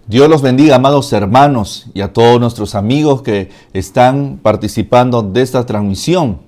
Dios los bendiga, amados hermanos, y a todos nuestros amigos que están participando de esta transmisión.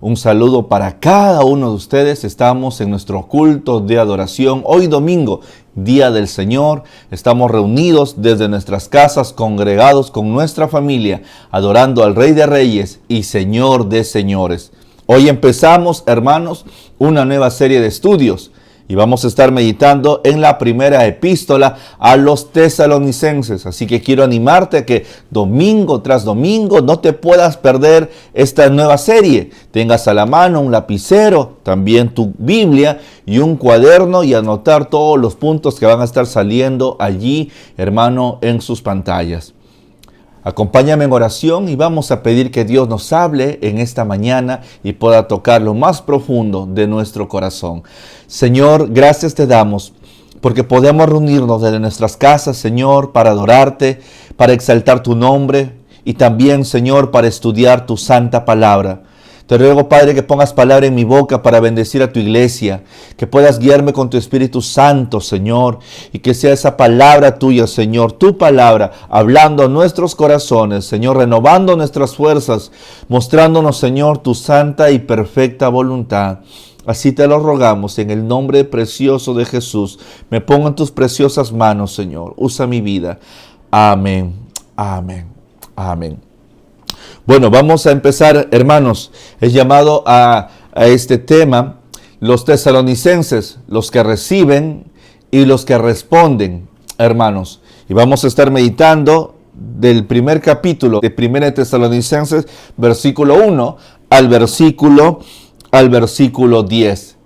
Un saludo para cada uno de ustedes. Estamos en nuestro culto de adoración. Hoy domingo, Día del Señor. Estamos reunidos desde nuestras casas, congregados con nuestra familia, adorando al Rey de Reyes y Señor de Señores. Hoy empezamos, hermanos, una nueva serie de estudios. Y vamos a estar meditando en la primera epístola a los tesalonicenses. Así que quiero animarte a que domingo tras domingo no te puedas perder esta nueva serie. Tengas a la mano un lapicero, también tu Biblia y un cuaderno y anotar todos los puntos que van a estar saliendo allí, hermano, en sus pantallas. Acompáñame en oración y vamos a pedir que Dios nos hable en esta mañana y pueda tocar lo más profundo de nuestro corazón. Señor, gracias te damos porque podemos reunirnos desde nuestras casas, Señor, para adorarte, para exaltar tu nombre y también, Señor, para estudiar tu santa palabra. Te ruego, Padre, que pongas palabra en mi boca para bendecir a tu iglesia, que puedas guiarme con tu Espíritu Santo, Señor, y que sea esa palabra tuya, Señor, tu palabra, hablando a nuestros corazones, Señor, renovando nuestras fuerzas, mostrándonos, Señor, tu santa y perfecta voluntad. Así te lo rogamos en el nombre precioso de Jesús. Me pongo en tus preciosas manos, Señor. Usa mi vida. Amén, amén, amén. Bueno, vamos a empezar, hermanos. Es llamado a este tema, los tesalonicenses, los que reciben y los que responden, hermanos. Y vamos a estar meditando del primer capítulo de 1 Tesalonicenses, versículo 1 al versículo 10.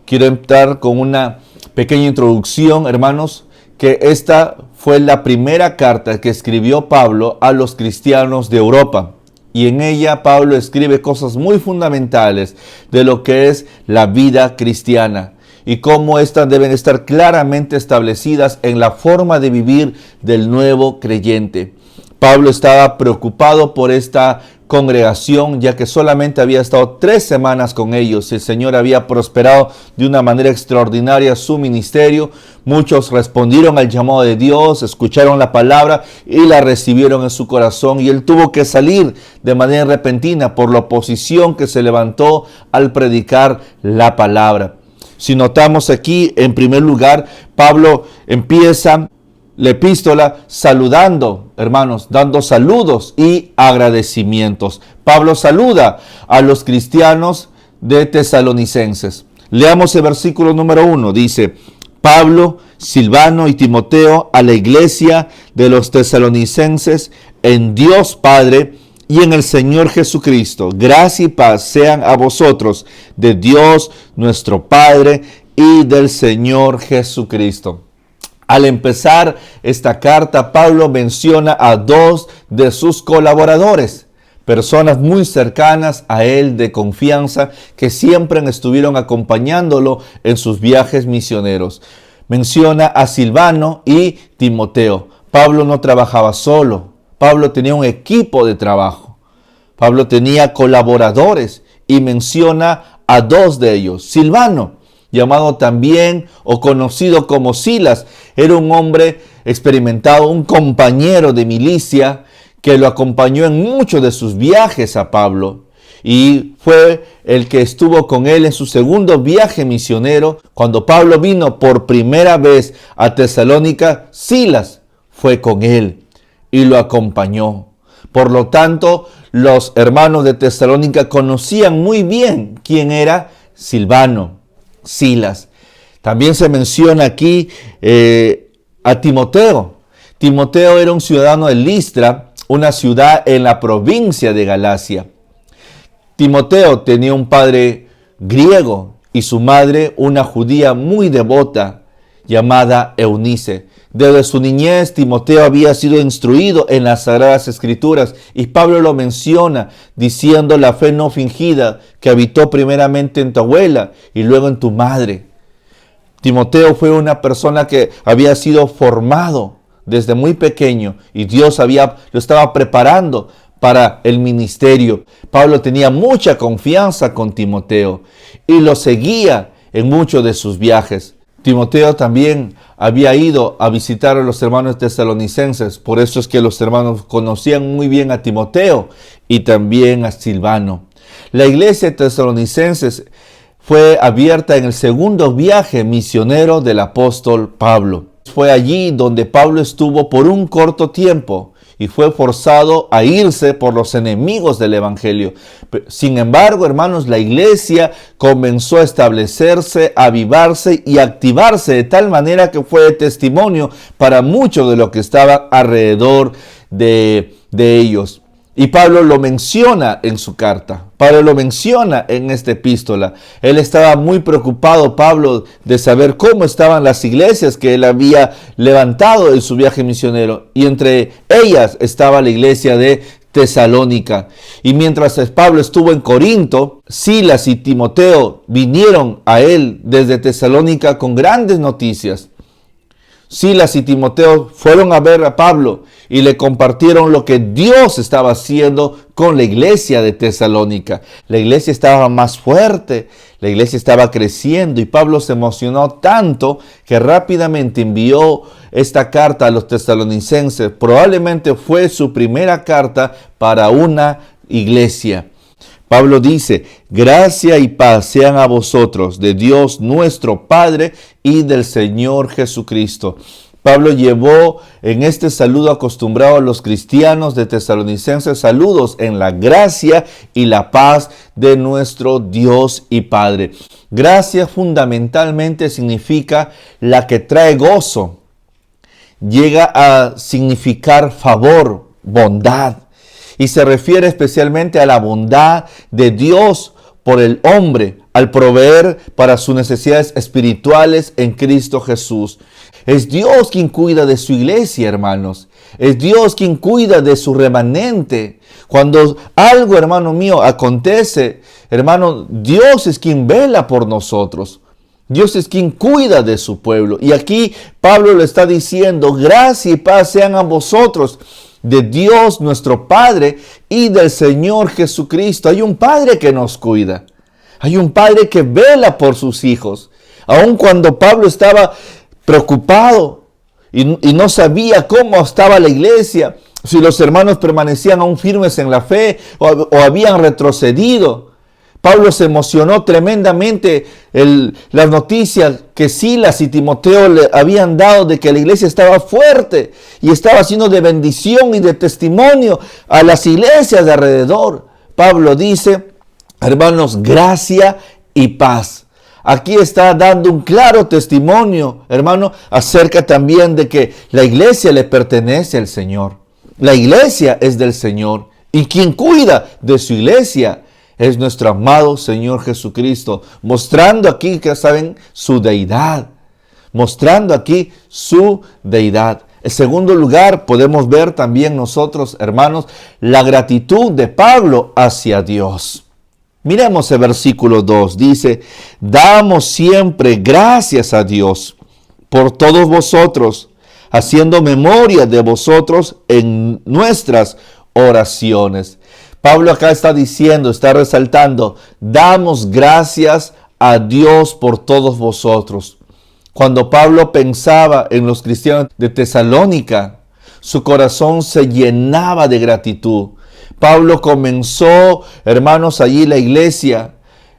Quiero entrar con una pequeña introducción, hermanos, que esta fue la primera carta que escribió Pablo a los cristianos de Europa. Y en ella Pablo escribe cosas muy fundamentales de lo que es la vida cristiana y cómo éstas deben estar claramente establecidas en la forma de vivir del nuevo creyente. Pablo estaba preocupado por esta congregación, ya que solamente había estado 3 semanas con ellos. El Señor había prosperado de una manera extraordinaria su ministerio. Muchos respondieron al llamado de Dios, escucharon la palabra y la recibieron en su corazón. Y él tuvo que salir de manera repentina por la oposición que se levantó al predicar la palabra. Si notamos aquí, en primer lugar, Pablo empieza la epístola saludando, hermanos, dando saludos y agradecimientos. Pablo saluda a los cristianos de tesalonicenses. Leamos el versículo número 1. Dice: Pablo, Silvano y Timoteo a la iglesia de los tesalonicenses en Dios Padre y en el Señor Jesucristo. Gracia y paz sean a vosotros de Dios nuestro Padre y del Señor Jesucristo. Al empezar esta carta, Pablo menciona a 2 de sus colaboradores, personas muy cercanas a él de confianza que siempre estuvieron acompañándolo en sus viajes misioneros. Menciona a Silvano y Timoteo. Pablo no trabajaba solo, Pablo tenía un equipo de trabajo. Pablo tenía colaboradores y menciona a 2 de ellos. Silvano, llamado también o conocido como Silas, era un hombre experimentado, un compañero de milicia que lo acompañó en muchos de sus viajes a Pablo y fue el que estuvo con él en su segundo viaje misionero. Cuando Pablo vino por primera vez a Tesalónica, Silas fue con él y lo acompañó. Por lo tanto, los hermanos de Tesalónica conocían muy bien quién era Silvano, Silas. También se menciona aquí a Timoteo. Timoteo era un ciudadano de Listra, una ciudad en la provincia de Galacia. Timoteo tenía un padre griego y su madre una judía muy devota llamada Eunice. Desde su niñez, Timoteo había sido instruido en las Sagradas Escrituras y Pablo lo menciona diciendo la fe no fingida que habitó primeramente en tu abuela y luego en tu madre. Timoteo fue una persona que había sido formado desde muy pequeño y Dios lo estaba preparando para el ministerio. Pablo tenía mucha confianza con Timoteo y lo seguía en muchos de sus viajes. Timoteo también había ido a visitar a los hermanos tesalonicenses, por eso es que los hermanos conocían muy bien a Timoteo y también a Silvano. La iglesia de tesalonicenses fue abierta en el segundo viaje misionero del apóstol Pablo. Fue allí donde Pablo estuvo por un corto tiempo y fue forzado a irse por los enemigos del evangelio. Sin embargo, hermanos, la iglesia comenzó a establecerse, a avivarse y a activarse de tal manera que fue de testimonio para muchos de los que estaban alrededor de ellos. Y Pablo lo menciona en su carta. Pablo lo menciona en esta epístola. Él estaba muy preocupado, Pablo, de saber cómo estaban las iglesias que él había levantado en su viaje misionero. Y entre ellas estaba la iglesia de Tesalónica. Y mientras Pablo estuvo en Corinto, Silas y Timoteo vinieron a él desde Tesalónica con grandes noticias. Silas y Timoteo fueron a ver a Pablo y le compartieron lo que Dios estaba haciendo con la iglesia de Tesalónica. La iglesia estaba más fuerte, la iglesia estaba creciendo y Pablo se emocionó tanto que rápidamente envió esta carta a los tesalonicenses. Probablemente fue su primera carta para una iglesia. Pablo dice: gracia y paz sean a vosotros de Dios nuestro Padre y del Señor Jesucristo. Pablo llevó en este saludo acostumbrado a los cristianos de Tesalonicenses saludos en la gracia y la paz de nuestro Dios y Padre. Gracia fundamentalmente significa la que trae gozo. Llega a significar favor, bondad. Y se refiere especialmente a la bondad de Dios por el hombre al proveer para sus necesidades espirituales en Cristo Jesús. Es Dios quien cuida de su iglesia, hermanos. Es Dios quien cuida de su remanente. Cuando algo, hermano mío, acontece, hermano, Dios es quien vela por nosotros. Dios es quien cuida de su pueblo. Y aquí Pablo le está diciendo: gracia y paz sean a vosotros de Dios nuestro Padre y del Señor Jesucristo. Hay un Padre que nos cuida. Hay un Padre que vela por sus hijos. Aun cuando Pablo estaba preocupado y no sabía cómo estaba la iglesia, si los hermanos permanecían aún firmes en la fe o habían retrocedido, Pablo se emocionó tremendamente las noticias que Silas y Timoteo le habían dado de que la iglesia estaba fuerte y estaba siendo de bendición y de testimonio a las iglesias de alrededor. Pablo dice: hermanos, gracia y paz. Aquí está dando un claro testimonio, hermano, acerca también de que la iglesia le pertenece al Señor. La iglesia es del Señor y quien cuida de su iglesia es nuestro amado Señor Jesucristo, mostrando aquí, que saben, su deidad. Mostrando aquí su deidad. En segundo lugar, podemos ver también nosotros, hermanos, la gratitud de Pablo hacia Dios. Miremos el versículo 2. Dice: damos siempre gracias a Dios por todos vosotros, haciendo memoria de vosotros en nuestras oraciones. Pablo acá está diciendo, está resaltando: damos gracias a Dios por todos vosotros. Cuando Pablo pensaba en los cristianos de Tesalónica, su corazón se llenaba de gratitud. Pablo comenzó, hermanos, allí la iglesia.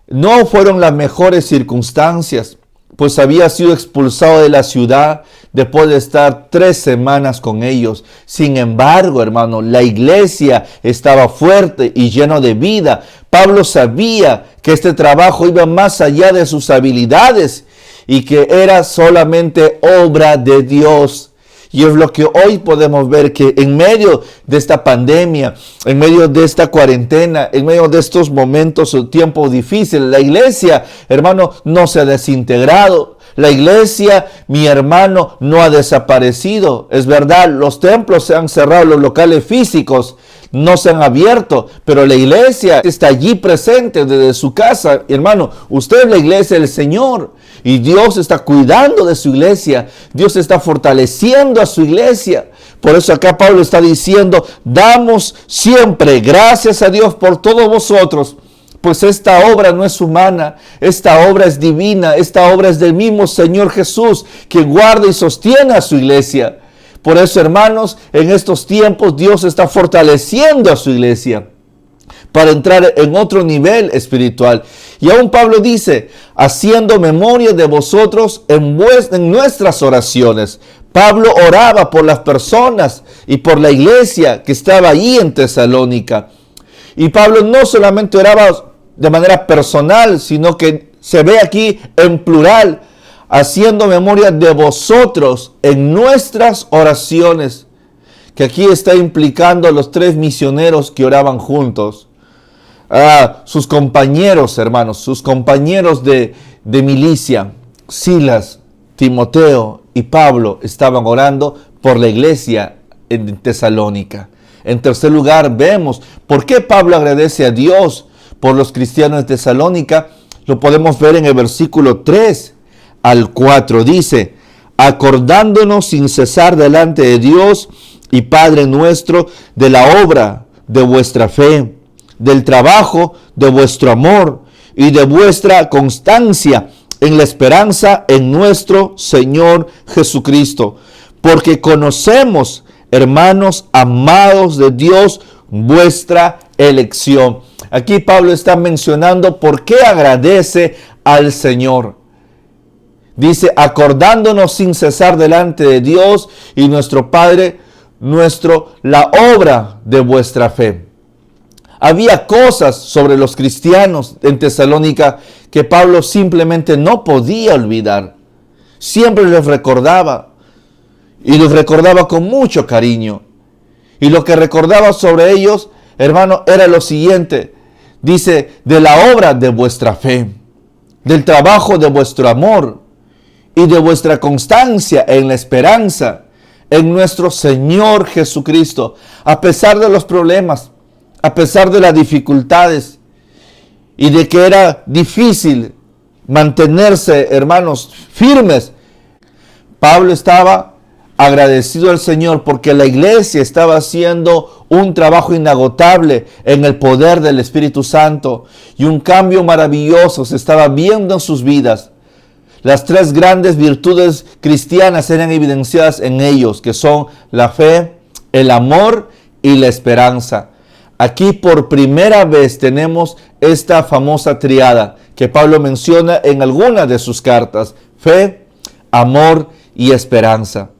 No fueron las mejores circunstancias, pues había sido expulsado de la ciudad después de estar 3 semanas con ellos. Sin embargo, hermano, la iglesia estaba fuerte y lleno de vida. Pablo sabía que este trabajo iba más allá de sus habilidades y que era solamente obra de Dios. Y es lo que hoy podemos ver, que en medio de esta pandemia, en medio de esta cuarentena, en medio de estos momentos o tiempos difíciles, la iglesia, hermano, no se ha desintegrado. La iglesia, mi hermano, no ha desaparecido. Es verdad, los templos se han cerrado, los locales físicos no se han abierto, pero la iglesia está allí presente desde su casa. Hermano, usted es la iglesia del Señor y Dios está cuidando de su iglesia. Dios está fortaleciendo a su iglesia. Por eso acá Pablo está diciendo, damos siempre gracias a Dios por todos vosotros, pues esta obra no es humana, esta obra es divina, esta obra es del mismo Señor Jesús, que guarda y sostiene a su iglesia. Por eso, hermanos, en estos tiempos Dios está fortaleciendo a su iglesia para entrar en otro nivel espiritual. Y aún Pablo dice, haciendo memoria de vosotros en nuestras oraciones. Pablo oraba por las personas y por la iglesia que estaba allí en Tesalónica. Y Pablo no solamente oraba de manera personal, sino que se ve aquí en plural, haciendo memoria de vosotros en nuestras oraciones, que aquí está implicando a los 3 misioneros que oraban juntos, a sus compañeros, hermanos, sus compañeros de milicia, Silas, Timoteo y Pablo estaban orando por la iglesia en Tesalónica. En tercer lugar, vemos por qué Pablo agradece a Dios por los cristianos de Tesalónica. Lo podemos ver en el versículo 3 al 4. Dice, acordándonos sin cesar delante de Dios y Padre nuestro de la obra de vuestra fe, del trabajo de vuestro amor y de vuestra constancia en la esperanza en nuestro Señor Jesucristo. Porque conocemos, hermanos amados de Dios, vuestra elección. Aquí Pablo está mencionando por qué agradece al Señor. Dice, acordándonos sin cesar delante de Dios y nuestro Padre, la obra de vuestra fe. Había cosas sobre los cristianos en Tesalónica que Pablo simplemente no podía olvidar. Siempre les recordaba, y los recordaba con mucho cariño. Y lo que recordaba sobre ellos, hermano, era lo siguiente. Dice, de la obra de vuestra fe, del trabajo de vuestro amor y de vuestra constancia en la esperanza en nuestro Señor Jesucristo. A pesar de los problemas, a pesar de las dificultades y de que era difícil mantenerse, hermanos, firmes, Pablo estaba agradecido al Señor porque la iglesia estaba haciendo un trabajo inagotable en el poder del Espíritu Santo y un cambio maravilloso se estaba viendo en sus vidas. Las 3 grandes virtudes cristianas eran evidenciadas en ellos, que son la fe, el amor y la esperanza. Aquí por primera vez tenemos esta famosa triada que Pablo menciona en algunas de sus cartas: fe, amor y esperanza.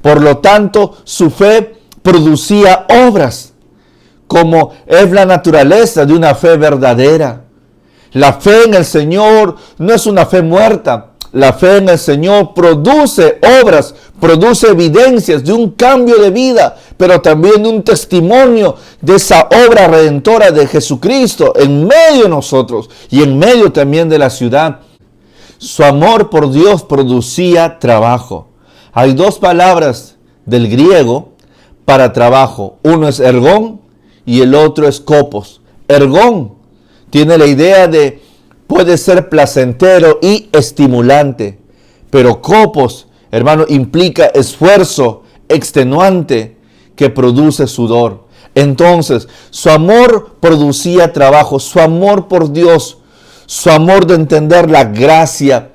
Por lo tanto, su fe producía obras, como es la naturaleza de una fe verdadera. La fe en el Señor no es una fe muerta. La fe en el Señor produce obras, produce evidencias de un cambio de vida, pero también de un testimonio de esa obra redentora de Jesucristo en medio de nosotros y en medio también de la ciudad. Su amor por Dios producía trabajo. Hay 2 palabras del griego para trabajo. Uno es ergón y el otro es kopos. Ergón tiene la idea de puede ser placentero y estimulante, pero kopos, hermano, implica esfuerzo extenuante que produce sudor. Entonces, su amor producía trabajo, su amor por Dios, su amor de entender la gracia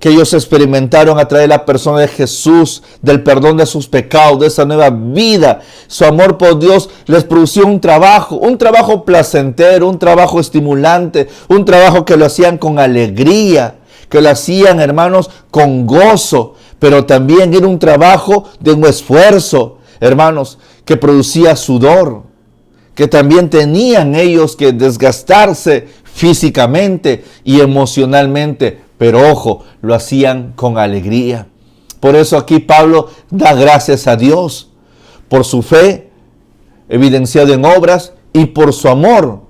que ellos experimentaron a través de la persona de Jesús, del perdón de sus pecados, de esa nueva vida. Su amor por Dios les produció un trabajo placentero, un trabajo estimulante, un trabajo que lo hacían con alegría, que lo hacían, hermanos, con gozo, pero también era un trabajo de un esfuerzo, hermanos, que producía sudor, que también tenían ellos que desgastarse físicamente y emocionalmente. Pero ojo, lo hacían con alegría. Por eso aquí Pablo da gracias a Dios por su fe evidenciada en obras y por su amor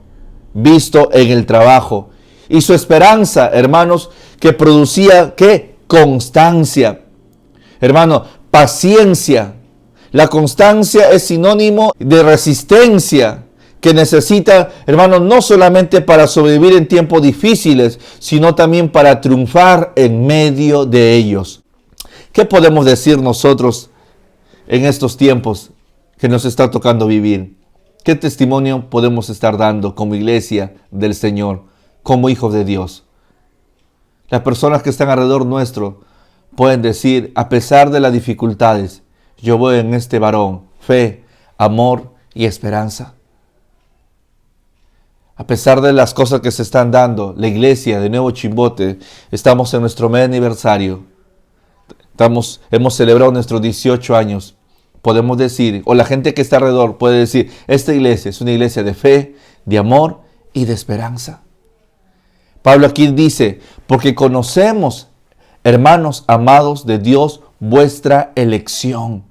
visto en el trabajo. Y su esperanza, hermanos, que producía ¿qué? Constancia. Hermano, paciencia. La constancia es sinónimo de resistencia, que necesita, hermanos, no solamente para sobrevivir en tiempos difíciles, sino también para triunfar en medio de ellos. ¿Qué podemos decir nosotros en estos tiempos que nos está tocando vivir? ¿Qué testimonio podemos estar dando como iglesia del Señor, como hijos de Dios? Las personas que están alrededor nuestro pueden decir, a pesar de las dificultades, yo veo en este varón fe, amor y esperanza. A pesar de las cosas que se están dando, la iglesia de Nuevo Chimbote, estamos en nuestro mes aniversario. Hemos celebrado nuestros 18 años. Podemos decir, o la gente que está alrededor puede decir, esta iglesia es una iglesia de fe, de amor y de esperanza. Pablo aquí dice, porque conocemos, hermanos amados de Dios, vuestra elección.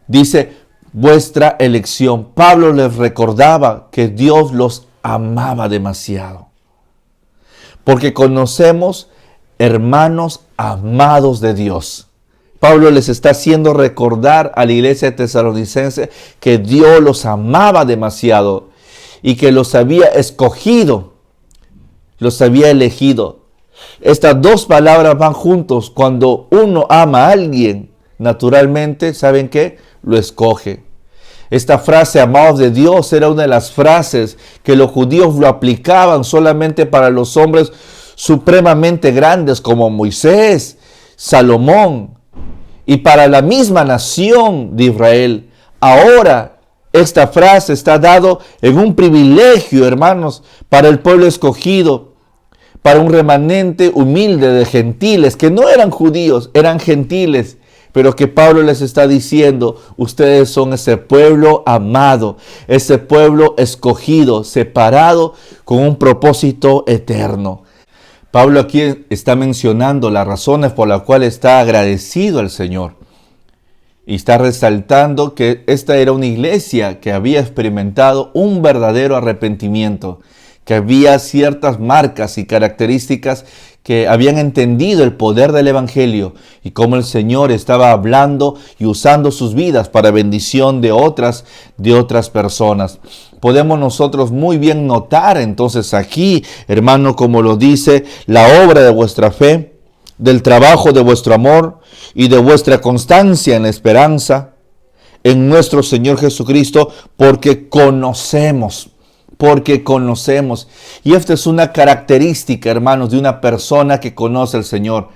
Dice, vuestra elección. Pablo les recordaba que Dios los amaba demasiado. Porque conocemos, hermanos amados de Dios. Pablo les está haciendo recordar a la iglesia de Tesalonicense que Dios los amaba demasiado y que los había escogido, los había elegido. Estas dos palabras van juntos. Cuando uno ama a alguien, naturalmente, ¿saben qué? Lo escoge. Esta frase, amados de Dios, era una de las frases que los judíos lo aplicaban solamente para los hombres supremamente grandes como Moisés, Salomón, y para la misma nación de Israel. Ahora esta frase está dado en un privilegio, hermanos, para el pueblo escogido, para un remanente humilde de gentiles, que no eran judíos, eran gentiles, pero que Pablo les está diciendo, ustedes son ese pueblo amado, ese pueblo escogido, separado con un propósito eterno. Pablo aquí está mencionando las razones por las cuales está agradecido al Señor. Y está resaltando que esta era una iglesia que había experimentado un verdadero arrepentimiento, que había ciertas marcas y características que habían entendido el poder del Evangelio y cómo el Señor estaba hablando y usando sus vidas para bendición de otras personas. Podemos nosotros muy bien notar entonces aquí, hermano, como lo dice, la obra de vuestra fe, del trabajo de vuestro amor y de vuestra constancia en la esperanza en nuestro Señor Jesucristo, porque conocemos. Y esta es una característica, hermanos, de una persona que conoce al Señor.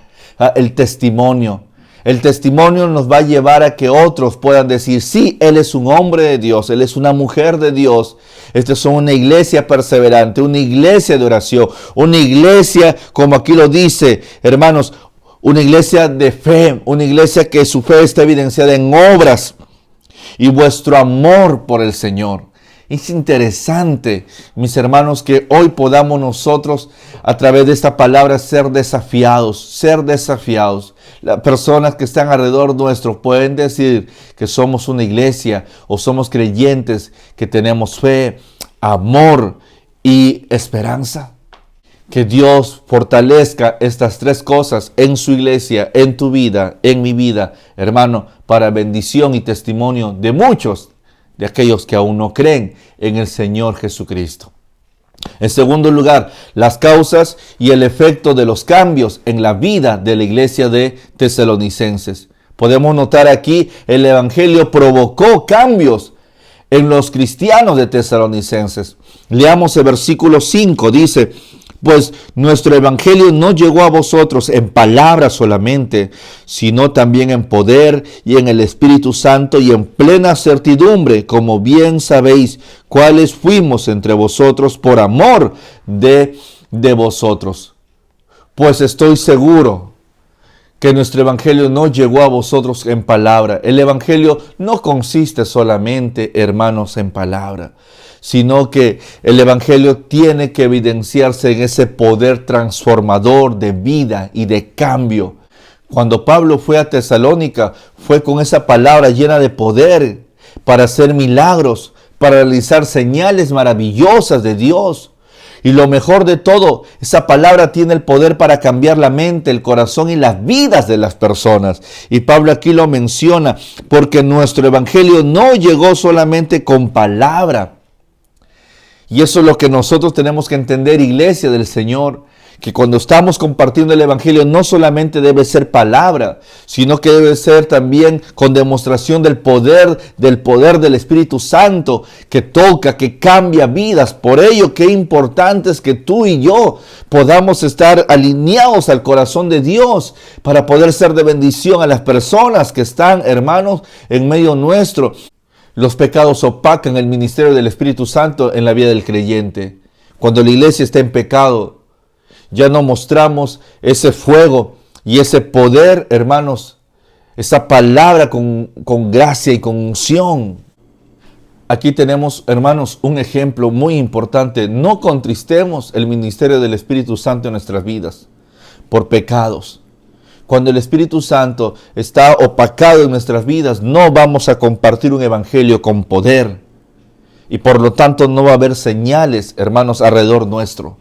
El testimonio. El testimonio nos va a llevar a que otros puedan decir, sí, Él es un hombre de Dios, Él es una mujer de Dios. Esta es una iglesia perseverante, una iglesia de oración, una iglesia, como aquí lo dice, hermanos, una iglesia de fe, una iglesia que su fe está evidenciada en obras y vuestro amor por el Señor. Es interesante, mis hermanos, que hoy podamos nosotros a través de esta palabra ser desafiados. Las personas que están alrededor nuestro pueden decir que somos una iglesia o somos creyentes que tenemos fe, amor y esperanza. Que Dios fortalezca estas tres cosas en su iglesia, en tu vida, en mi vida, hermano, para bendición y testimonio de muchos de aquellos que aún no creen en el Señor Jesucristo. En segundo lugar, las causas y el efecto de los cambios en la vida de la iglesia de Tesalonicenses. Podemos notar aquí, el Evangelio provocó cambios en los cristianos de Tesalonicenses. Leamos el versículo 5, dice, pues nuestro evangelio no llegó a vosotros en palabras solamente, sino también en poder y en el Espíritu Santo y en plena certidumbre, como bien sabéis cuáles fuimos entre vosotros por amor de vosotros. Pues estoy seguro que nuestro evangelio no llegó a vosotros en palabra. El evangelio no consiste solamente, hermanos, en palabra, sino que el evangelio tiene que evidenciarse en ese poder transformador de vida y de cambio. Cuando Pablo fue a Tesalónica, fue con esa palabra llena de poder para hacer milagros, para realizar señales maravillosas de Dios. Y lo mejor de todo, esa palabra tiene el poder para cambiar la mente, el corazón y las vidas de las personas. Y Pablo aquí lo menciona, porque nuestro evangelio no llegó solamente con palabra. Y eso es lo que nosotros tenemos que entender, iglesia del Señor, que cuando estamos compartiendo el Evangelio no solamente debe ser palabra, sino que debe ser también con demostración del poder del Espíritu Santo que toca, que cambia vidas. Por ello, qué importante es que tú y yo podamos estar alineados al corazón de Dios para poder ser de bendición a las personas que están, hermanos, en medio nuestro. Los pecados opacan el ministerio del Espíritu Santo en la vida del creyente. Cuando la iglesia está en pecado, ya no mostramos ese fuego y ese poder, hermanos, esa palabra con gracia y con unción. Aquí tenemos, hermanos, un ejemplo muy importante. No contristemos el ministerio del Espíritu Santo en nuestras vidas por pecados. Cuando el Espíritu Santo está opacado en nuestras vidas, no vamos a compartir un evangelio con poder. Y por lo tanto no va a haber señales, hermanos, alrededor nuestro.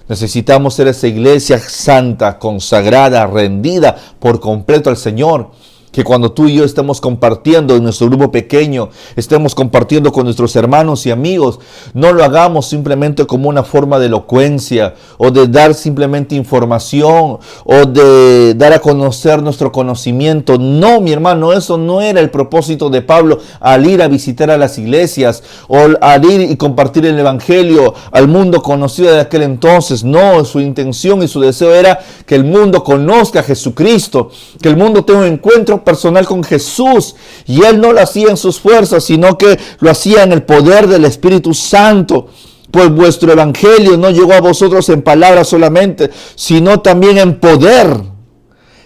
Necesitamos ser esa iglesia santa, consagrada, rendida por completo al Señor. Que cuando tú y yo estemos compartiendo en nuestro grupo pequeño, estemos compartiendo con nuestros hermanos y amigos, no lo hagamos simplemente como una forma de elocuencia o de dar simplemente información o de dar a conocer nuestro conocimiento. No, mi hermano, eso no era el propósito de Pablo al ir a visitar a las iglesias o al ir y compartir el evangelio al mundo conocido de aquel entonces. No, su intención y su deseo era que el mundo conozca a Jesucristo, que el mundo tenga un encuentro personal con Jesús, y él no lo hacía en sus fuerzas, sino que lo hacía en el poder del Espíritu Santo. Pues vuestro evangelio no llegó a vosotros en palabras solamente, sino también en poder,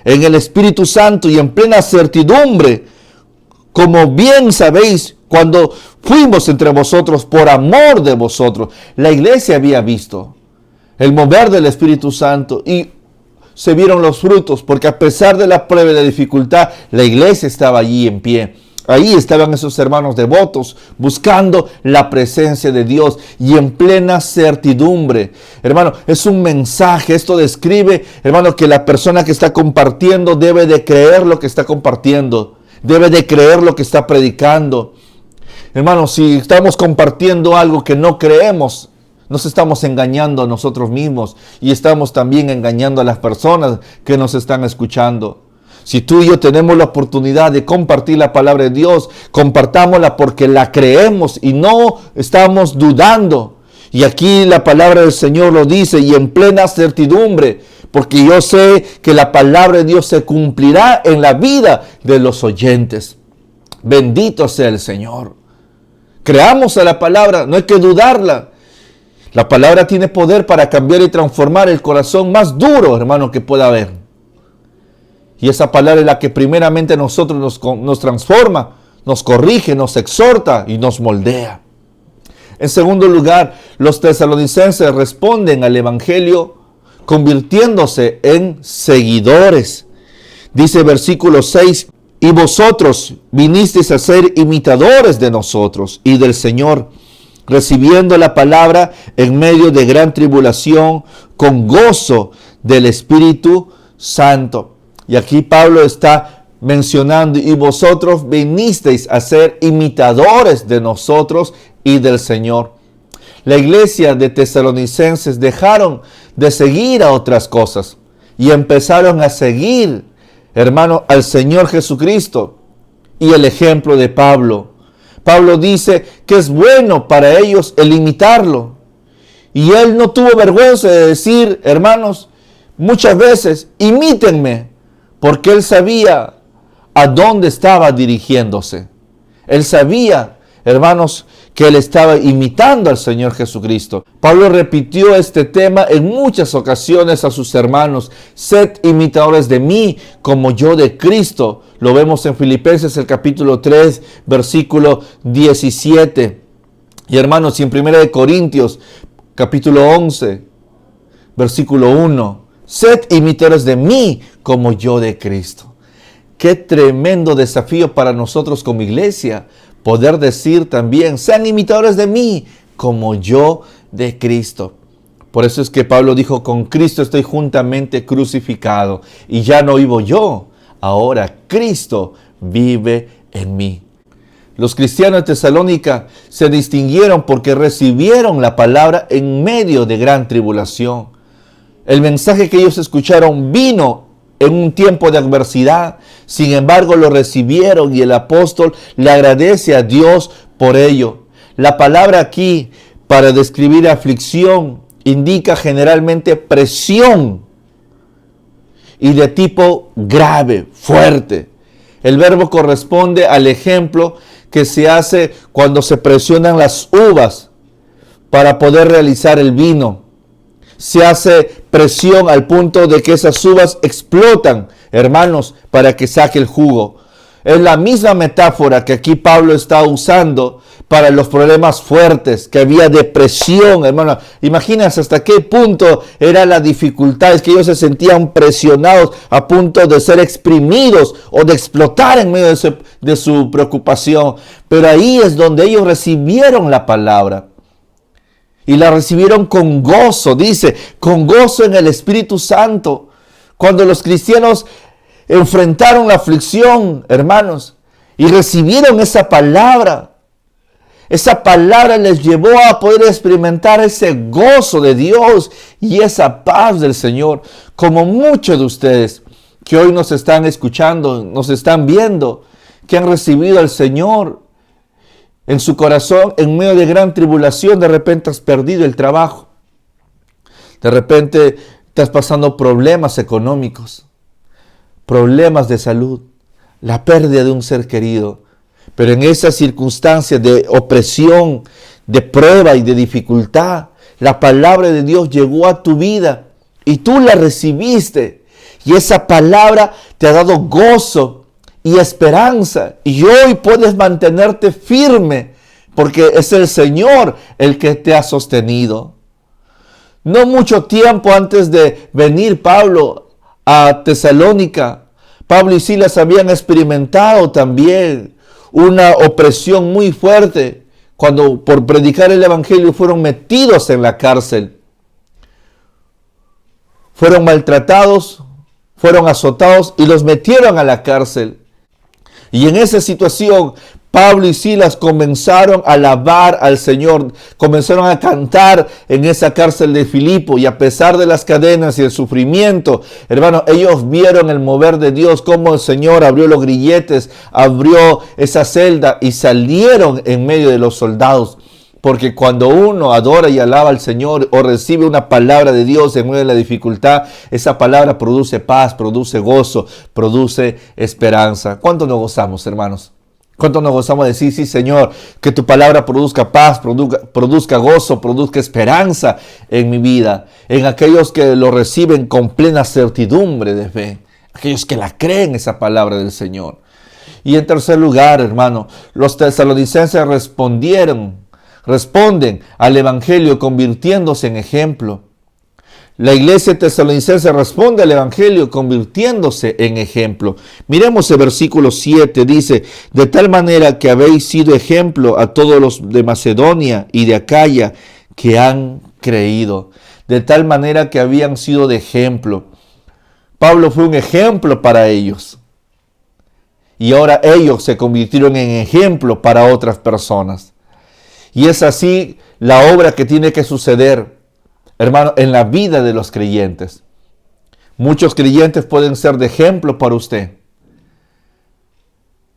en el Espíritu Santo y en plena certidumbre, como bien sabéis, cuando fuimos entre vosotros por amor de vosotros. La iglesia había visto el mover del Espíritu Santo y se vieron los frutos, porque a pesar de la prueba y la dificultad, la iglesia estaba allí en pie. Ahí estaban esos hermanos devotos buscando la presencia de Dios y en plena certidumbre. Hermano, es un mensaje. Esto describe, hermano, que la persona que está compartiendo debe de creer lo que está compartiendo. Debe de creer lo que está predicando. Hermano, si estamos compartiendo algo que no creemos, nos estamos engañando a nosotros mismos y estamos también engañando a las personas que nos están escuchando. Si tú y yo tenemos la oportunidad de compartir la palabra de Dios, compartámosla porque la creemos y no estamos dudando. Y aquí la palabra del Señor lo dice, y en plena certidumbre, porque yo sé que la palabra de Dios se cumplirá en la vida de los oyentes. Bendito sea el Señor. Creamos a la palabra, no hay que dudarla. La palabra tiene poder para cambiar y transformar el corazón más duro, hermano, que pueda haber. Y esa palabra es la que primeramente a nosotros nos transforma, nos corrige, nos exhorta y nos moldea. En segundo lugar, los tesalonicenses responden al evangelio convirtiéndose en seguidores. Dice versículo 6, y vosotros vinisteis a ser imitadores de nosotros y del Señor, recibiendo la palabra en medio de gran tribulación, con gozo del Espíritu Santo. Y aquí Pablo está mencionando, y vosotros vinisteis a ser imitadores de nosotros y del Señor. La iglesia de tesalonicenses dejaron de seguir a otras cosas y empezaron a seguir, hermano, al Señor Jesucristo y el ejemplo de Pablo. Pablo dice que es bueno para ellos el imitarlo. Y él no tuvo vergüenza de decir, hermanos, muchas veces, imítenme, porque él sabía a dónde estaba dirigiéndose. Él sabía, hermanos, que él estaba imitando al Señor Jesucristo. Pablo repitió este tema en muchas ocasiones a sus hermanos. Sed imitadores de mí como yo de Cristo. Lo vemos en Filipenses el capítulo 3, versículo 17. Y hermanos, y en 1 Corintios capítulo 11, versículo 1. Sed imitadores de mí como yo de Cristo. Qué tremendo desafío para nosotros como iglesia poder decir también, sean imitadores de mí como yo de Cristo. Por eso es que Pablo dijo, con Cristo estoy juntamente crucificado y ya no vivo yo, ahora Cristo vive en mí. Los cristianos de Tesalónica se distinguieron porque recibieron la palabra en medio de gran tribulación. El mensaje que ellos escucharon vino en un tiempo de adversidad. Sin embargo, lo recibieron y el apóstol le agradece a Dios por ello. La palabra aquí para describir aflicción indica generalmente presión y de tipo grave, fuerte. El verbo corresponde al ejemplo que se hace cuando se presionan las uvas para poder realizar el vino. Se hace presión al punto de que esas uvas explotan, hermanos, para que saque el jugo. Es la misma metáfora que aquí Pablo está usando para los problemas fuertes, que había depresión, hermano. Imagínense hasta qué punto era la dificultad, es que ellos se sentían presionados a punto de ser exprimidos o de explotar en medio de su preocupación. Pero ahí es donde ellos recibieron la palabra. Y la recibieron con gozo, dice, con gozo en el Espíritu Santo. Cuando los cristianos enfrentaron la aflicción, hermanos, y recibieron esa palabra les llevó a poder experimentar ese gozo de Dios y esa paz del Señor. Como muchos de ustedes que hoy nos están escuchando, nos están viendo, que han recibido al Señor en su corazón en medio de gran tribulación. De repente has perdido el trabajo. De repente estás pasando problemas económicos, problemas de salud, la pérdida de un ser querido. Pero en esas circunstancias de opresión, de prueba y de dificultad, la palabra de Dios llegó a tu vida y tú la recibiste. Y esa palabra te ha dado gozo y esperanza. Y hoy puedes mantenerte firme porque es el Señor el que te ha sostenido. No mucho tiempo antes de venir Pablo a Tesalónica, Pablo y Silas habían experimentado también una opresión muy fuerte cuando por predicar el evangelio fueron metidos en la cárcel. Fueron maltratados, fueron azotados y los metieron a la cárcel. Y en esa situación, Pablo y Silas comenzaron a alabar al Señor, comenzaron a cantar en esa cárcel de Filipo, y a pesar de las cadenas y el sufrimiento, hermanos, ellos vieron el mover de Dios, cómo el Señor abrió los grilletes, abrió esa celda y salieron en medio de los soldados. Porque cuando uno adora y alaba al Señor o recibe una palabra de Dios en medio de la dificultad, esa palabra produce paz, produce gozo, produce esperanza. ¿Cuánto nos gozamos, hermanos? ¿Cuánto nos gozamos de decir, sí, Señor, que tu palabra produzca paz, produzca gozo, produzca esperanza en mi vida? En aquellos que lo reciben con plena certidumbre de fe, aquellos que la creen esa palabra del Señor. Y en tercer lugar, hermano, los tesalonicenses responden al evangelio convirtiéndose en ejemplo. La iglesia tesalonicense responde al evangelio convirtiéndose en ejemplo. Miremos el versículo 7, dice, de tal manera que habéis sido ejemplo a todos los de Macedonia y de Acaya que han creído. De tal manera que habían sido de ejemplo. Pablo fue un ejemplo para ellos. Y ahora ellos se convirtieron en ejemplo para otras personas. Y es así la obra que tiene que suceder, hermano, en la vida de los creyentes. Muchos creyentes pueden ser de ejemplo para usted.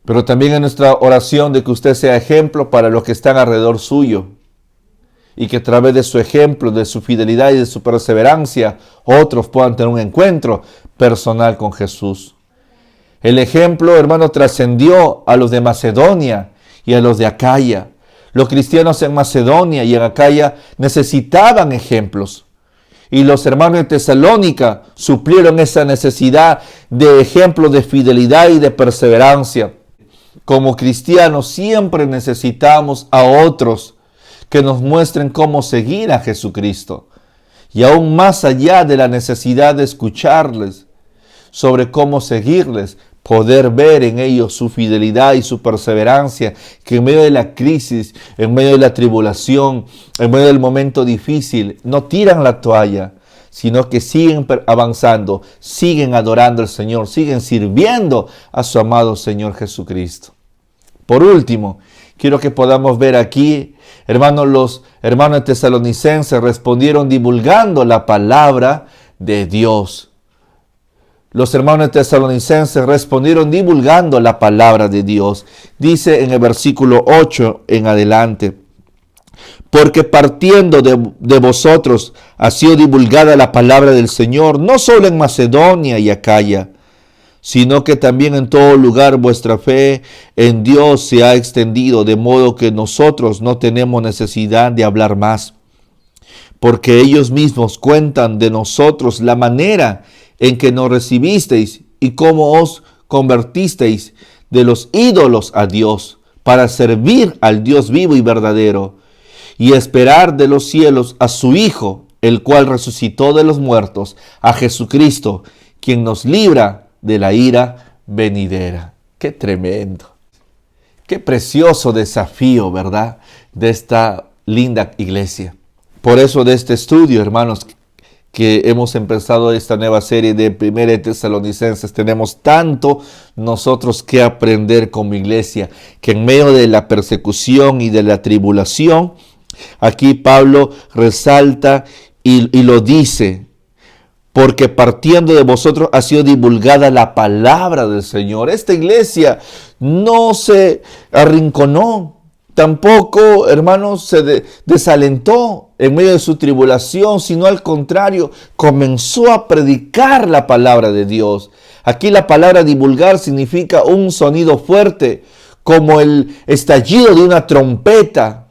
Pero también en nuestra oración de que usted sea ejemplo para los que están alrededor suyo. Y que a través de su ejemplo, de su fidelidad y de su perseverancia, otros puedan tener un encuentro personal con Jesús. El ejemplo, hermano, trascendió a los de Macedonia y a los de Acaya. Los cristianos en Macedonia y en Acaya necesitaban ejemplos. Y los hermanos de Tesalónica suplieron esa necesidad de ejemplos de fidelidad y de perseverancia. Como cristianos siempre necesitamos a otros que nos muestren cómo seguir a Jesucristo. Y aún más allá de la necesidad de escucharles sobre cómo seguirles, poder ver en ellos su fidelidad y su perseverancia, que en medio de la crisis, en medio de la tribulación, en medio del momento difícil, no tiran la toalla, sino que siguen avanzando, siguen adorando al Señor, siguen sirviendo a su amado Señor Jesucristo. Por último, quiero que podamos ver aquí, hermanos, los hermanos tesalonicenses respondieron divulgando la palabra de Dios. Los hermanos tesalonicenses respondieron divulgando la palabra de Dios. Dice en el versículo 8 en adelante: porque partiendo de vosotros ha sido divulgada la palabra del Señor, no solo en Macedonia y Acaya, sino que también en todo lugar vuestra fe en Dios se ha extendido, de modo que nosotros no tenemos necesidad de hablar más, porque ellos mismos cuentan de nosotros la manera en que nos recibisteis y cómo os convertisteis de los ídolos a Dios, para servir al Dios vivo y verdadero, y esperar de los cielos a su Hijo, el cual resucitó de los muertos, a Jesucristo, quien nos libra de la ira venidera. ¡Qué tremendo! ¡Qué precioso desafío!, ¿verdad?, de esta linda iglesia. Por eso de este estudio, hermanos, que hemos empezado esta nueva serie de 1 Tesalonicenses, tenemos tanto nosotros que aprender como iglesia, que en medio de la persecución y de la tribulación, aquí Pablo resalta y lo dice: porque partiendo de vosotros ha sido divulgada la palabra del Señor. Esta iglesia no se arrinconó, tampoco, hermanos, se desalentó en medio de su tribulación, sino al contrario, comenzó a predicar la palabra de Dios. Aquí la palabra divulgar significa un sonido fuerte, como el estallido de una trompeta.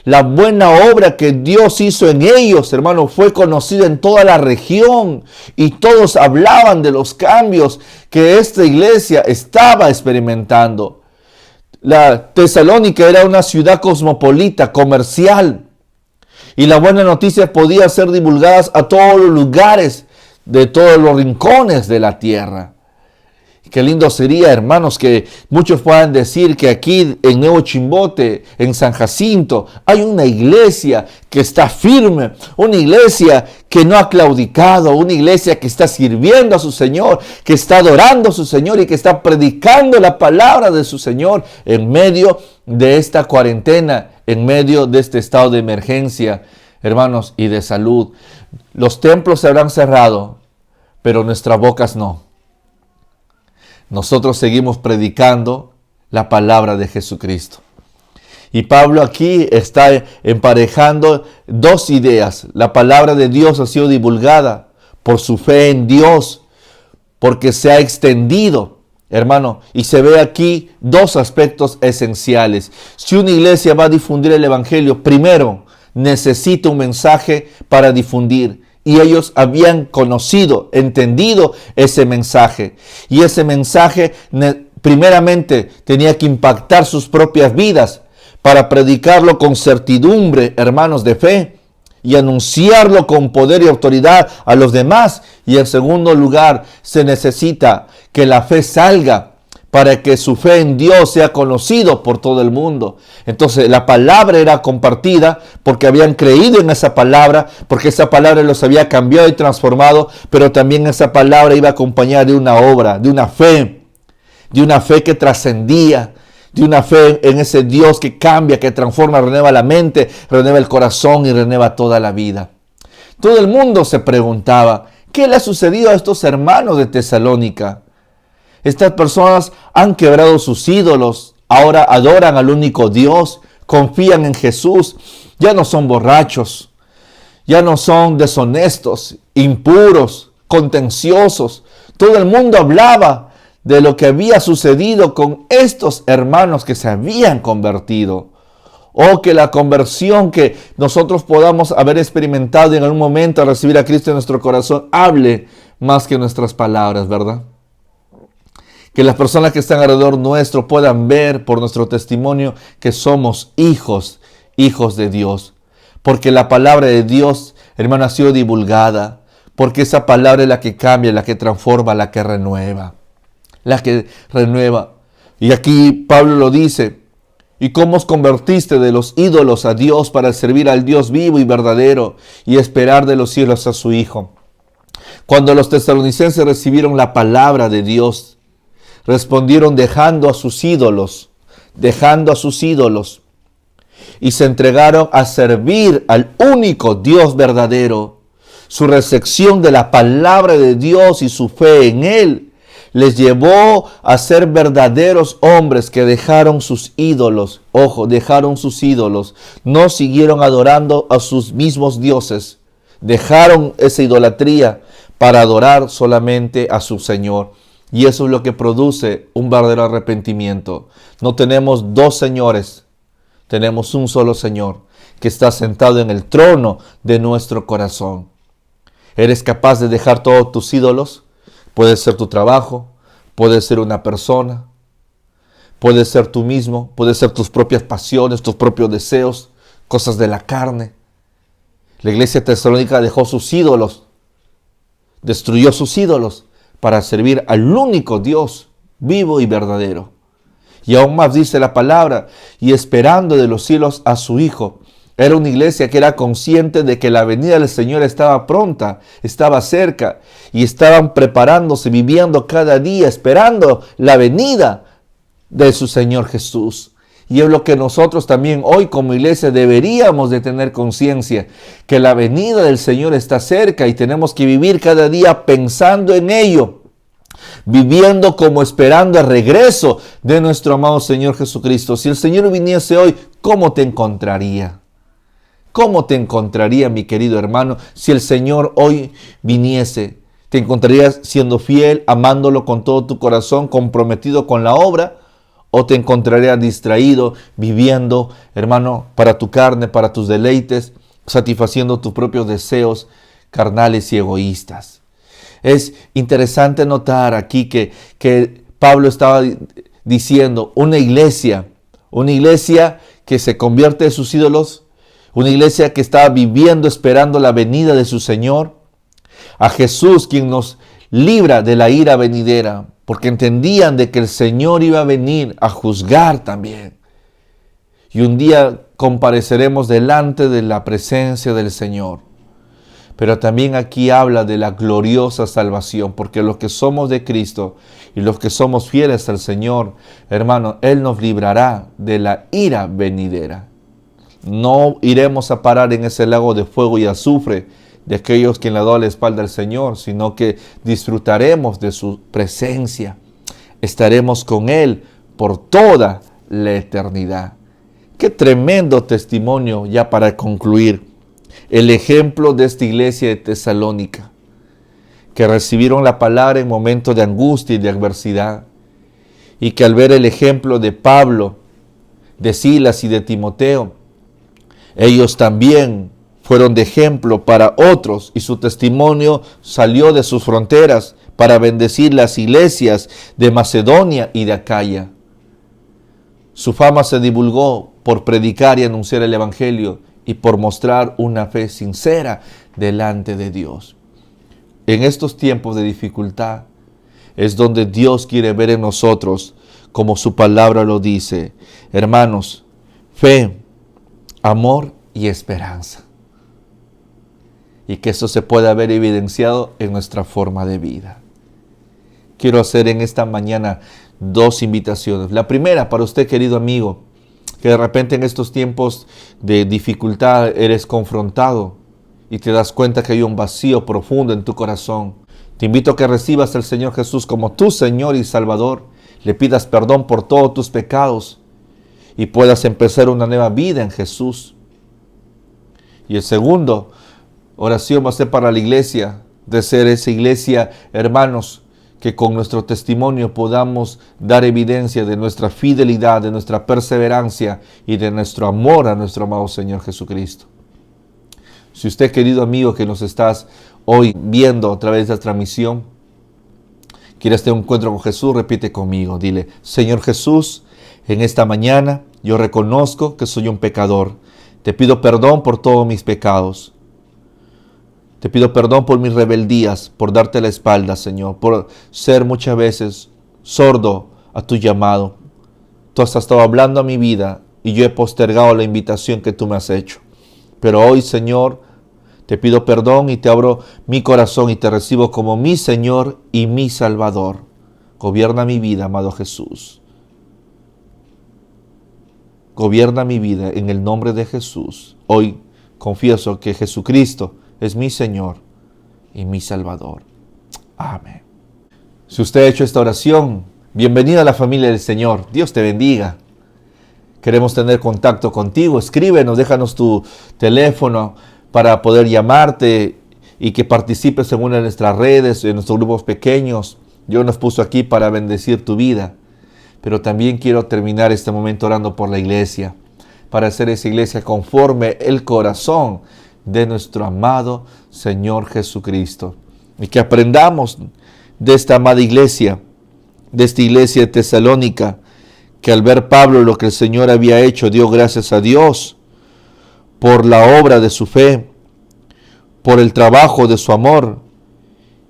La buena obra que Dios hizo en ellos, hermanos, fue conocida en toda la región, y todos hablaban de los cambios que esta iglesia estaba experimentando. La Tesalónica era una ciudad cosmopolita, comercial, y la buena noticia podía ser divulgada a todos los lugares, de todos los rincones de la tierra. Qué lindo sería, hermanos, que muchos puedan decir que aquí en Nuevo Chimbote, en San Jacinto, hay una iglesia que está firme, una iglesia que no ha claudicado, una iglesia que está sirviendo a su Señor, que está adorando a su Señor y que está predicando la palabra de su Señor en medio de esta cuarentena, en medio de este estado de emergencia, hermanos, y de salud. Los templos se habrán cerrado, pero nuestras bocas no. Nosotros seguimos predicando la palabra de Jesucristo. Y Pablo aquí está emparejando dos ideas. La palabra de Dios ha sido divulgada por su fe en Dios, porque se ha extendido, hermano. Y se ve aquí dos aspectos esenciales. Si una iglesia va a difundir el evangelio, primero necesita un mensaje para difundir. Y ellos habían conocido, entendido ese mensaje. Y ese mensaje primeramente tenía que impactar sus propias vidas para predicarlo con certidumbre, hermanos, de fe, y anunciarlo con poder y autoridad a los demás. Y en segundo lugar, se necesita que la fe salga para que su fe en Dios sea conocido por todo el mundo. Entonces la palabra era compartida porque habían creído en esa palabra, porque esa palabra los había cambiado y transformado, pero también esa palabra iba acompañada de una obra, de una fe que trascendía, de una fe en ese Dios que cambia, que transforma, renueva la mente, renueva el corazón y renueva toda la vida. Todo el mundo se preguntaba, ¿qué le ha sucedido a estos hermanos de Tesalónica? Estas personas han quebrado sus ídolos, ahora adoran al único Dios, confían en Jesús, ya no son borrachos, ya no son deshonestos, impuros, contenciosos. Todo el mundo hablaba de lo que había sucedido con estos hermanos que se habían convertido. O que la conversión que nosotros podamos haber experimentado en algún momento al recibir a Cristo en nuestro corazón hable más que nuestras palabras, ¿verdad? Que las personas que están alrededor nuestro puedan ver por nuestro testimonio que somos hijos de Dios. Porque la palabra de Dios, hermano, ha sido divulgada. Porque esa palabra es la que cambia, la que transforma, la que renueva. Y aquí Pablo lo dice. ¿Y cómo os convertiste de los ídolos a Dios para servir al Dios vivo y verdadero y esperar de los cielos a su Hijo? Cuando los tesalonicenses recibieron la palabra de Dios, respondieron dejando a sus ídolos y se entregaron a servir al único Dios verdadero. Su recepción de la palabra de Dios y su fe en Él les llevó a ser verdaderos hombres que dejaron sus ídolos. Ojo, dejaron sus ídolos. No siguieron adorando a sus mismos dioses. Dejaron esa idolatría para adorar solamente a su Señor. Y eso es lo que produce un verdadero arrepentimiento. No tenemos dos señores, tenemos un solo Señor que está sentado en el trono de nuestro corazón. ¿Eres capaz de dejar todos tus ídolos? Puede ser tu trabajo, puede ser una persona, puede ser tú mismo, puede ser tus propias pasiones, tus propios deseos, cosas de la carne. La iglesia tesalónica dejó sus ídolos, destruyó sus ídolos para servir al único Dios vivo y verdadero. Y aún más dice la palabra, y esperando de los cielos a su Hijo. Era una iglesia que era consciente de que la venida del Señor estaba pronta, estaba cerca, y estaban preparándose, viviendo cada día, esperando la venida de su Señor Jesús. Y es lo que nosotros también hoy como iglesia deberíamos de tener conciencia, que la venida del Señor está cerca y tenemos que vivir cada día pensando en ello, viviendo como esperando el regreso de nuestro amado Señor Jesucristo. Si el Señor viniese hoy, ¿cómo te encontraría? ¿Cómo te encontraría, mi querido hermano, si el Señor hoy viniese? ¿Te encontrarías siendo fiel, amándolo con todo tu corazón, comprometido con la obra? ¿O te encontrarías distraído, viviendo, hermano, para tu carne, para tus deleites, satisfaciendo tus propios deseos carnales y egoístas? Es interesante notar aquí que Pablo estaba diciendo, una iglesia que se convierte de sus ídolos, una iglesia que estaba viviendo esperando la venida de su Señor, a Jesús quien nos libra de la ira venidera, porque entendían de que el Señor iba a venir a juzgar también. Y un día compareceremos delante de la presencia del Señor. Pero también aquí habla de la gloriosa salvación, porque los que somos de Cristo y los que somos fieles al Señor, hermano, Él nos librará de la ira venidera. No iremos a parar en ese lago de fuego y azufre de aquellos que le han dado la espalda al Señor, sino que disfrutaremos de su presencia. Estaremos con Él por toda la eternidad. Qué tremendo testimonio, ya para concluir, el ejemplo de esta iglesia de Tesalónica, que recibieron la palabra en momentos de angustia y de adversidad, y que al ver el ejemplo de Pablo, de Silas y de Timoteo, ellos también fueron de ejemplo para otros, y su testimonio salió de sus fronteras para bendecir las iglesias de Macedonia y de Acaya. Su fama se divulgó por predicar y anunciar el evangelio y por mostrar una fe sincera delante de Dios. En estos tiempos de dificultad es donde Dios quiere ver en nosotros, como su palabra lo dice, hermanos, fe, amor y esperanza. Y que eso se pueda ver evidenciado en nuestra forma de vida. Quiero hacer en esta mañana dos invitaciones. La primera, para usted, querido amigo, que de repente en estos tiempos de dificultad eres confrontado y te das cuenta que hay un vacío profundo en tu corazón. Te invito a que recibas al Señor Jesús como tu Señor y Salvador, le pidas perdón por todos tus pecados y puedas empezar una nueva vida en Jesús. Y el segundo, oración va a ser para la iglesia, de ser esa iglesia, hermanos, que con nuestro testimonio podamos dar evidencia de nuestra fidelidad, de nuestra perseverancia y de nuestro amor a nuestro amado Señor Jesucristo. Si usted, querido amigo, que nos estás hoy viendo a través de esta transmisión, quieres tener un encuentro con Jesús, repite conmigo, dile, Señor Jesús, en esta mañana yo reconozco que soy un pecador. Te pido perdón por todos mis pecados. Te pido perdón por mis rebeldías, por darte la espalda, Señor, por ser muchas veces sordo a tu llamado. Tú has estado hablando a mi vida y yo he postergado la invitación que tú me has hecho. Pero hoy, Señor, te pido perdón y te abro mi corazón y te recibo como mi Señor y mi Salvador. Gobierna mi vida, amado Jesús. Gobierna mi vida en el nombre de Jesús. Hoy confieso que Jesucristo es mi Señor y mi Salvador. Amén. Si usted ha hecho esta oración, bienvenido a la familia del Señor. Dios te bendiga. Queremos tener contacto contigo. Escríbenos, déjanos tu teléfono para poder llamarte y que participes en una de nuestras redes, en nuestros grupos pequeños. Dios nos puso aquí para bendecir tu vida. Pero también quiero terminar este momento orando por la iglesia, para hacer esa iglesia conforme el corazón de nuestro amado Señor Jesucristo. Y que aprendamos de esta amada iglesia, de esta iglesia de Tesalónica, que al ver Pablo lo que el Señor había hecho, dio gracias a Dios por la obra de su fe, por el trabajo de su amor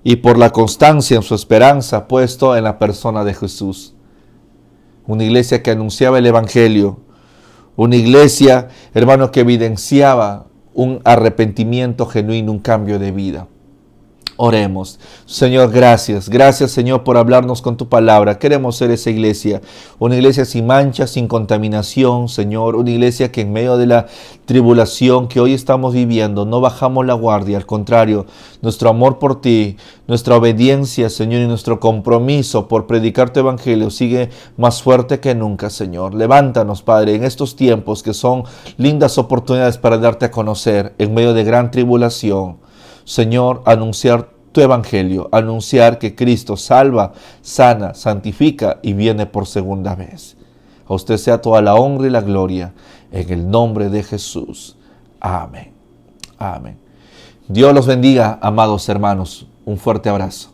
y por la constancia en su esperanza puesto en la persona de Jesús. Una iglesia que anunciaba el Evangelio, una iglesia, hermano, que evidenciaba un arrepentimiento genuino, un cambio de vida. Oremos. Señor, gracias. Gracias, Señor, por hablarnos con tu palabra. Queremos ser esa iglesia, una iglesia sin mancha, sin contaminación, Señor. Una iglesia que en medio de la tribulación que hoy estamos viviendo, no bajamos la guardia. Al contrario, nuestro amor por ti, nuestra obediencia, Señor, y nuestro compromiso por predicar tu evangelio sigue más fuerte que nunca, Señor. Levántanos, Padre, en estos tiempos que son lindas oportunidades para darte a conocer en medio de gran tribulación. Señor, anunciar tu evangelio, anunciar que Cristo salva, sana, santifica y viene por segunda vez. A usted sea toda la honra y la gloria en el nombre de Jesús. Amén. Amén. Dios los bendiga, amados hermanos. Un fuerte abrazo.